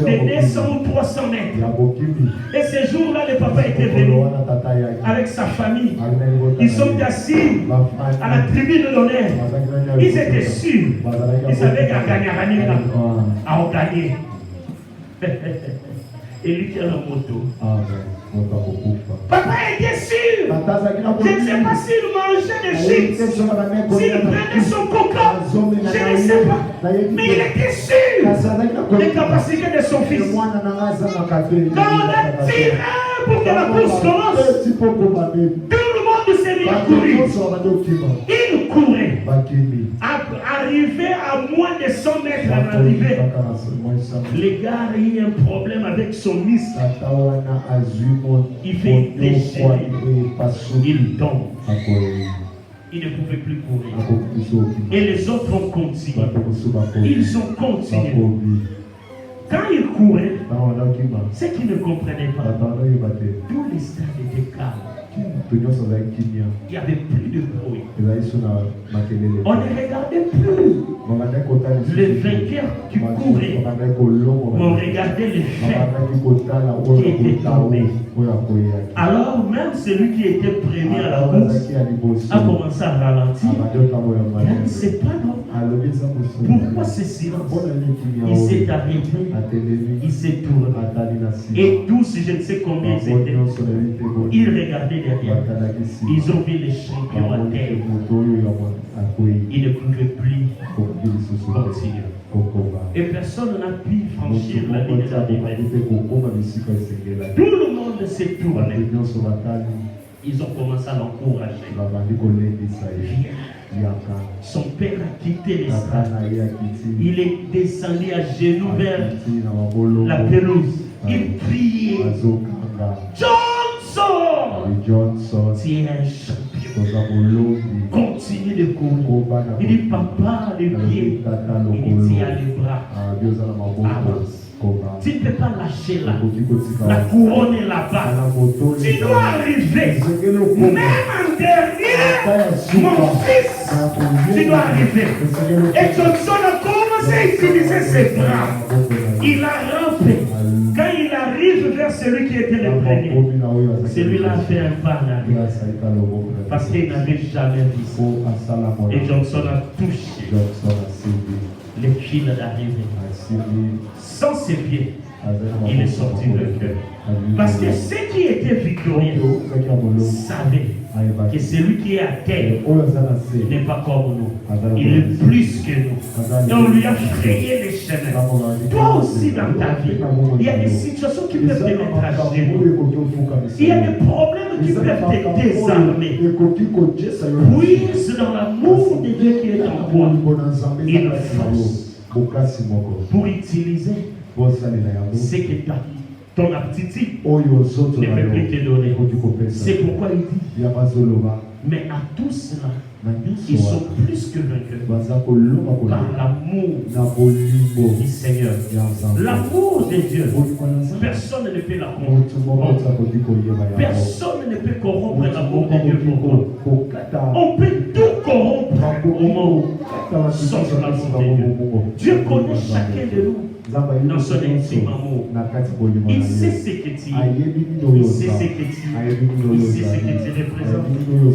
de 200 ou 300 mètres. Et ce jour-là, le papa était venu avec sa famille. Ils sont assis à la tribune d'honneur. Ils étaient sûrs. Ils savaient qu'à gagner, à gagner. Et lui qui a la moto. Papa était sûr. Je ne sais pas s'il mangeait des chips, s'il prenait son coca. Je ne sais pas. Mais il était sûr des capacités de son fils. Quand on a tiré pour que la course commence, tout le monde s'est mis à courir. Il courait. Arrivé à moins de 100 mètres à l'arrivée, les gars a eu un problème avec son muscle. Il fait déchirer. Il tombe. Il ne pouvait plus courir. Et les autres ont continué. Ils ont continué. Quand il courait, ceux qui ne comprenaient pas, tous les stades étaient calmes. Il n'y avait plus de bruit. On ne regardait plus les vainqueurs qui couraient. On regardait les faits qui étaient tombés. Alors même celui qui était premier à la course a commencé à ralentir. C'est pas normal. Pourquoi ce silence? Il s'est arrêté. Il s'est tourné. Et tous, je ne sais combien ils étaient, ils regardaient derrière. Ils ont vu les champions à terre. Ils ne pouvaient plus continuer. Et personne n'a pu franchir la ligne de la défaite. Tout le monde s'est tourné. Ils ont commencé à l'encourager. Son père a quitté les stades. Il est descendu à genoux vers la pelouse. Il criait: Johnson, tu es un champion. Continue de courir. Il dit: papa, les pieds. Il dit: tiens les bras. Avance. Tu ne peux pas lâcher là. La couronne est là-bas. Tu dois arriver. Même en dernier, mon fils, tu dois arriver. Et Johnson a commencé à utiliser ses bras. Il a rampé. Quand il arrive vers celui qui était le premier, celui-là a fait un pas en arrière. Parce qu'il n'avait jamais vu ça. Et Johnson a touché les fils d'arrivée. Sans ses pieds, il est sorti de cœur. Parce que ceux qui étaient victorieux savaient que celui qui est à terre n'est pas comme nous. Il est plus que nous. Et on lui a frayé les chemins. Toi aussi dans ta vie, il y a des situations qui peuvent te mettre à genoux. Il y a des problèmes qui peuvent te désarmer. Puise dans l'amour de Dieu qui est en toi. Il force pour utiliser ce que ton aptitude ne peut plus te donner. C'est pourquoi il dit: mais à tous cela, ils sont plus que vainqueurs par l'amour du Seigneur. L'amour de Dieu, personne ne peut la corrompre. Personne ne peut corrompre l'amour de Dieu pour toi. On peut tout corrompre au moment où sauf l'amour de Dieu. Dieu connaît chacun de nous dans son intime amour. Il sait ce que tu es. Il sait ce que tu es. Il sait ce que tu représentes.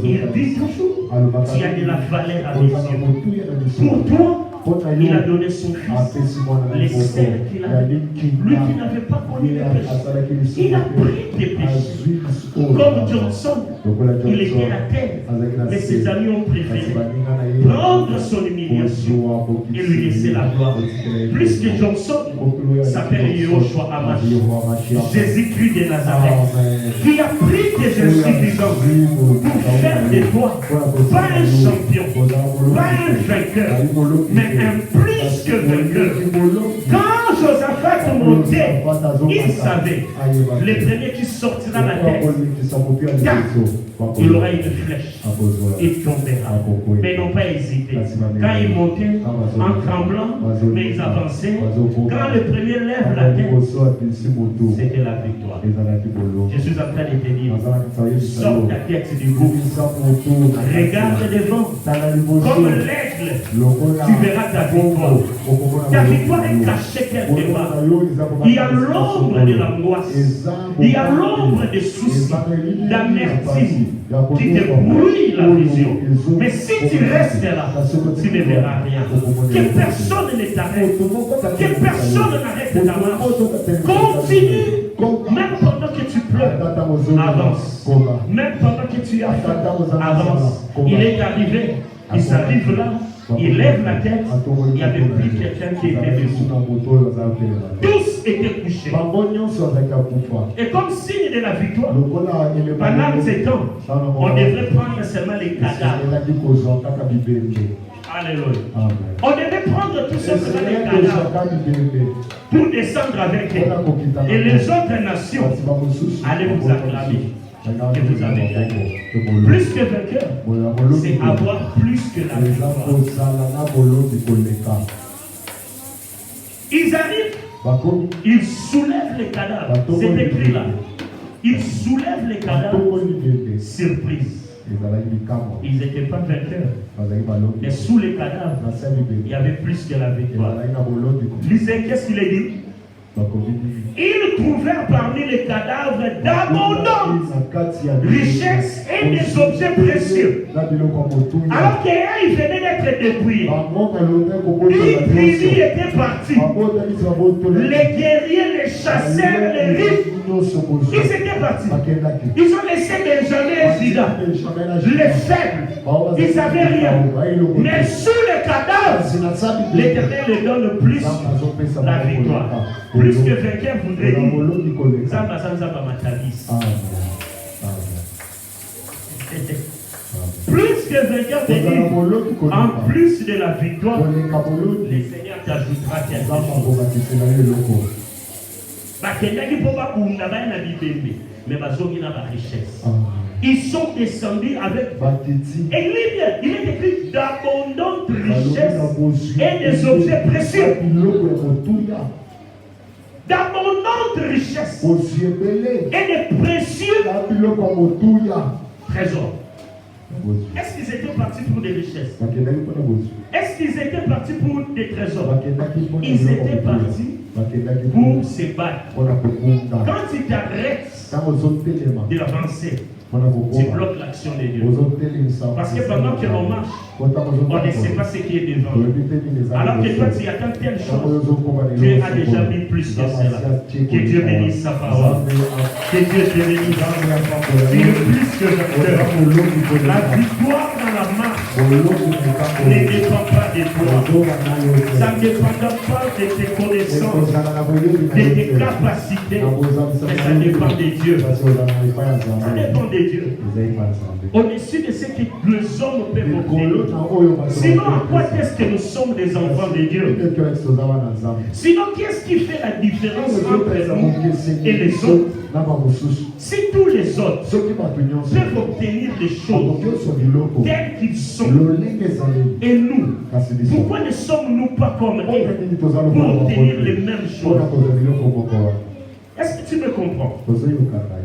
Il dit toujours: tu as de la valeur à mes yeux. Pour toi, il a donné son fils, les sœurs qu'il a. Lui qui n'avait pas connu les péchés, il a pris tes péchés. Comme Johnson, il était à terre, mais ses amis ont préféré prendre son humiliation et lui laisser la gloire. Plus que Johnson s'appelle Yehoshua Hamashiach, Jésus-Christ de Nazareth, qui a pris tes insuffisances pour faire de toi pas un champion, pas un vainqueur, mais un plus que vainqueur. Quand Josaphat montait, il savait le premier qui sortira la tête, il aura une flèche, il tombera. Mais ils n'ont pas hésité. Quand ils montaient en tremblant, mais ils avançaient. Quand le premier lève la tête, c'était la victoire. Je suis en train de te dire: sors ta tête du groupe, regarde devant, comme l'aigle, tu verras ta victoire. Ta victoire est cachée quelque part. Il y a l'ombre de l'angoisse, il y a l'ombre des soucis, d'amertume qui te brouille la vision. Mais si tu restes là, tu ne verras rien. Que personne ne t'arrête, que personne n'arrête ta marche. Continue, même pendant que tu pleures, avance. Même pendant que tu as faim, avance. Il est arrivé, il s'arrive là. Il lève la tête, il n'y avait plus quelqu'un qui était debout. Tous étaient couchés. Et comme signe de la victoire, pendant ces temps, on devrait prendre seulement les cadavres. Alléluia. On devait prendre tout simplement les cadavres pour descendre avec eux. Et les autres nations allaient vous acclamer. Que vous avez gagné. Plus que vainqueur, c'est avoir plus que la victoire. Ils arrivent, ils soulèvent les cadavres. C'est écrit là. ils soulèvent les cadavres. Surprise. Ils n'étaient pas vainqueurs. Mais sous les cadavres, il y avait plus que la victoire. Lisez, qu'est-ce qu'il a dit? Ils trouvèrent parmi les cadavres d'abondantes richesses et des objets précieux. Alors qu'ils venaient d'être dépouillés, une tribu était partie. Les guerriers, les chasseurs, les riches, ils étaient partis. Ils ont laissé Benjamin et Juda. Les faibles, ils n'avaient rien. Mais sous les cadavres, l'Éternel les donne plus la victoire. Plus que vainqueur voudrait dire Zamba Zamba Matabis. Plus que vainqueur veut dire en plus de la victoire, le Seigneur t'ajoutera quelque chose. Mais richesse. Ils sont descendus avec. Et il est écrit d'abondantes richesses et des objets précieux. D'abondantes richesses et des précieux trésors. Est-ce qu'ils étaient partis pour des richesses? Est-ce qu'ils étaient partis pour des trésors? Ils étaient partis pour se battre. Quand ils t'arrêtent d'avancer, tu bloques l'action de Dieu. Parce que pendant que l'on marche, on ne sait pas ce qui est devant nous. Alors que toi tu attends telle chose, Dieu a déjà mis plus que cela. Que Dieu bénisse sa parole. Que Dieu te bénisse. Tu es plus que vainqueur. La victoire dans la marche ne dépend pas de toi. Ça ne dépend pas de tes connaissances, de tes capacités, mais ça dépend de Dieu. Ça dépend de Dieu. Au-dessus de ce que les hommes peuvent obtenir. Sinon, à quoi est-ce que nous sommes des enfants de Dieu? Sinon, qu'est-ce qui fait la différence entre nous et les autres? Si tous les autres peuvent obtenir les choses telles qu'ils sont, et nous, pourquoi ne sommes-nous pas comme eux pour obtenir les mêmes choses? Est-ce que tu me comprends?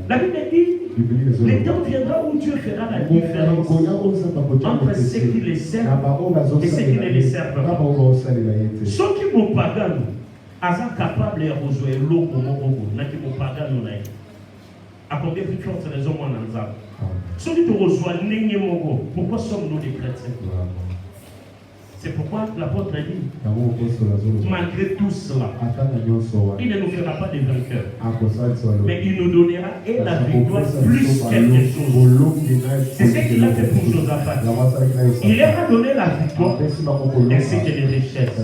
La Bible dit, le temps viendra où Dieu fera la différence entre ceux qui les servent et ceux qui ne les servent pas. Ceux qui m'ont pardonné, sont capables de rejoindre l'eau pour moi, qui m'ont pardonné. À combien de fortes raisons moi dans ça? Ceux qui te rejoignent, pourquoi sommes-nous des chrétiens? C'est pourquoi l'apôtre a dit, malgré tout cela, il ne nous fera pas des vainqueurs, mais il nous donnera et la victoire plus quelque chose. C'est ce qu'il a fait pour Josaphat. Il leur a donné la victoire ainsi que les richesses.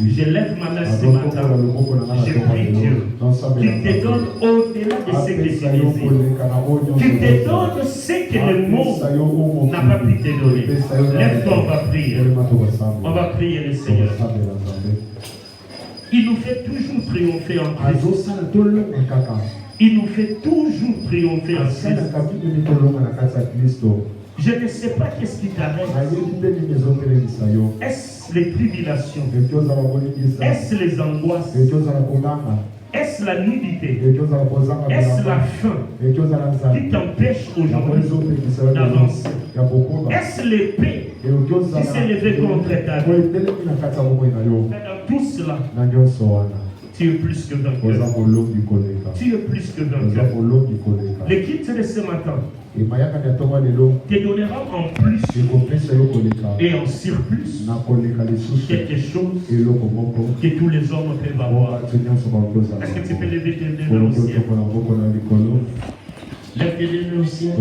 Je lève ma main ce matin, je prie Dieu qu'il te donne au-delà de ce que tu désires, qu'il te donne ce que le monde n'a pas pu te donner. Lève-toi, on va prier. On va prier le Seigneur. Il nous fait toujours triompher en Christ. Il nous fait toujours triompher en Christ. Je ne sais pas qu'est-ce qui t'arrête. Est-ce les tribulations? Est-ce les angoisses? Est-ce la nudité? Est-ce la faim qui t'empêche aujourd'hui d'avancer? Est-ce l'épée qui s'est levée contre ta vie? Dans tout cela, tu es plus que vainqueur. Tu es plus que vainqueur. Le kit de ce matin te donnera en plus et en surplus quelque chose que tous les hommes peuvent avoir. Est-ce que tu peux lever tes deux mains au ciel? Lève tes deux mains au ciel.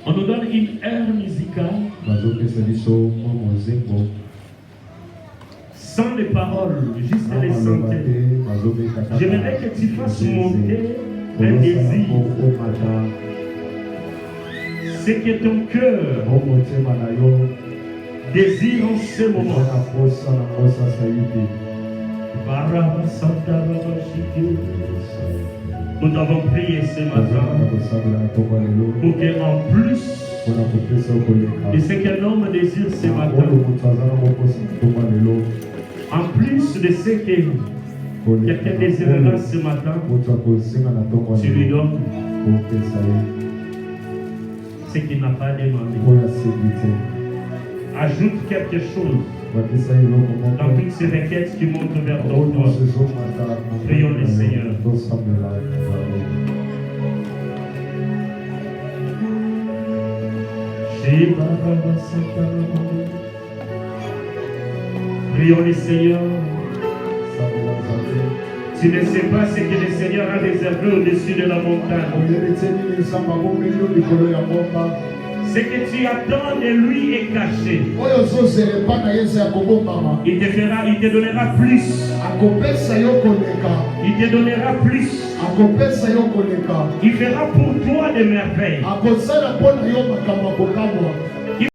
On nous donne une heure musicale sans les paroles, juste les sentir. J'aimerais que tu fasses monter un désir. Ce que ton cœur désire en ce moment. Nous avons prié ce matin pour qu'en plus de ce qu'un homme désire ce matin, en plus de ce que Quelqu'un désirera ce matin, tu lui donnes ce qu'il n'a pas demandé. Ajoute quelque chose dans toutes ces requêtes qui montent vers ton toit. Prions le Seigneur. Prions le Seigneur. Tu ne sais pas ce que le Seigneur a réservé au-dessus de la montagne. Ce que tu attends de lui est caché. Il te donnera plus. Il te donnera plus. Il fera pour toi des merveilles.